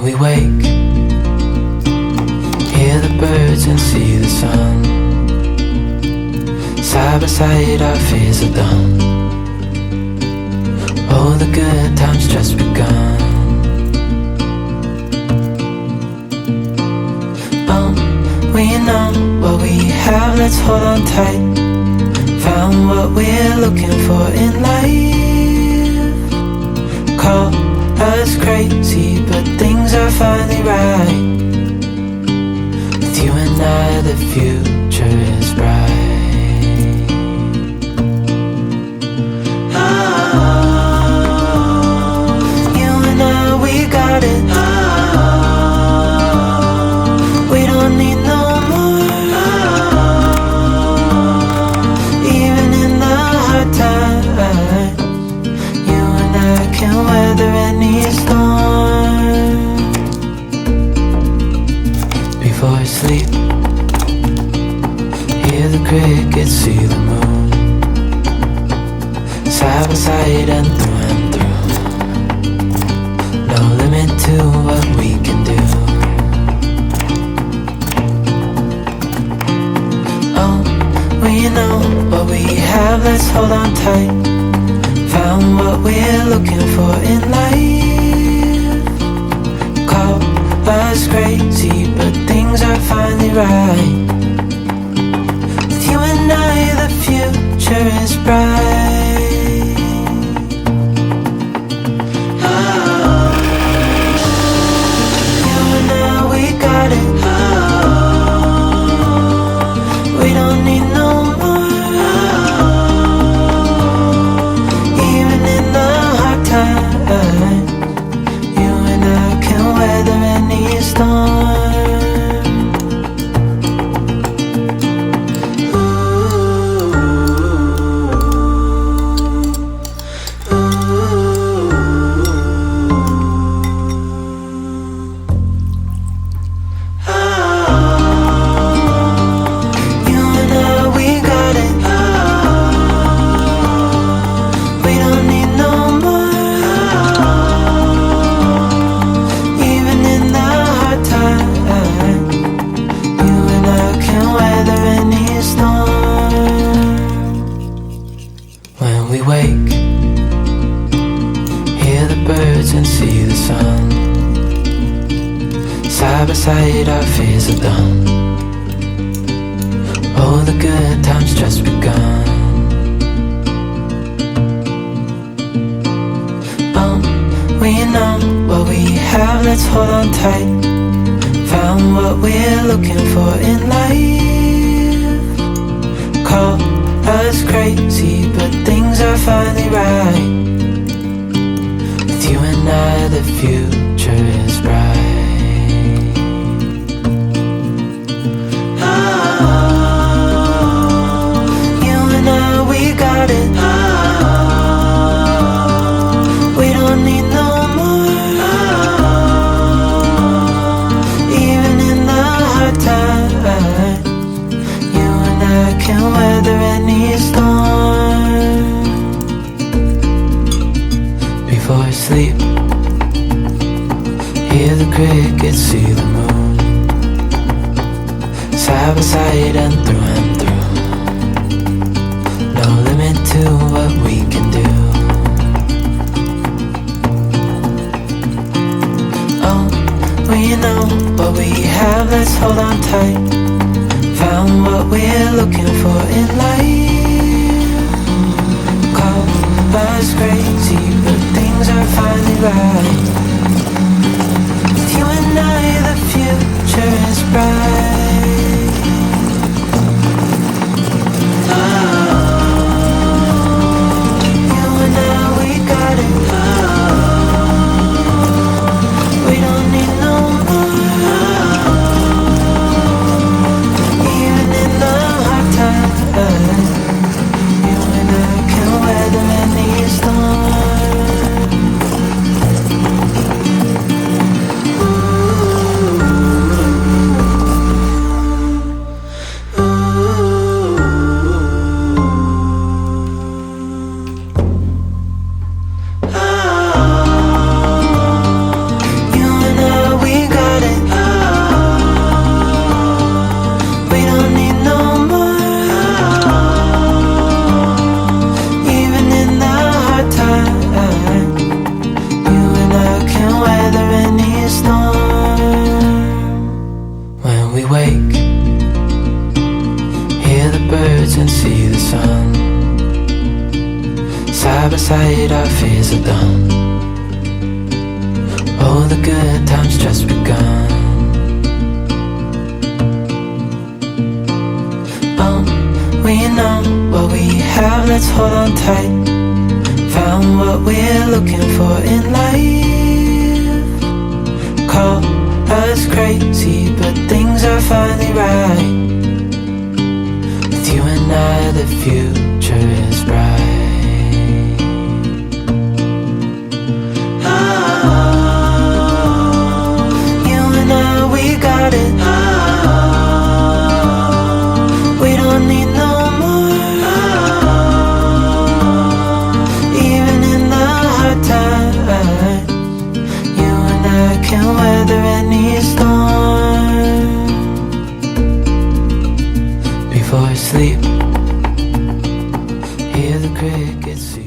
we wake, hear the birds and see the sun. Side by side our fears are done. Oh, the good times just begun. We know what we have, let's hold on tight. Found what we're looking for in life. Call us crazy, but things are finally right. With you and I, the future is bright. Oh, you and I, we got it. Oh, we don't need no time. You and I can weather any storm. Before I sleep, hear the crickets, see the moon. Side by side and through. No limit to what we can do. Oh, we know what we have, let's hold on tight. Found what we're looking for in life. Call us crazy, but things are finally right. With you and I, the future is bright. Oh, you and I, we got it. Oh, we don't need no side, our fears are done. Oh, the good times just begun. Oh, we know what we have, let's hold on tight. Found what we're looking for in life. Call us crazy, but things are finally right. With you and I, the future is bright. We got it. Oh, we don't need no more. Oh, even in the hard times, you and I can weather any storm. Before I sleep, hear the crickets, see the moon. Side by side and through. No limit to what we can do. Oh, we know what we have, let's hold on tight. Found what we're looking for in life. Call us crazy, but things are finally right. With you and I, the future is bright. Oh, we don't need no more. Even in the hard times, you and I can weather any storm. sight, our fears are done. Oh, the good times just begun. We know what we have, let's hold on tight. Found what we're looking for in life. Call us crazy, but things are finally right. With you and I, the future is bright. Oh, you and I, we got it. Oh, we don't need no time. You and I can weather any storm. Before I sleep, hear the crickets.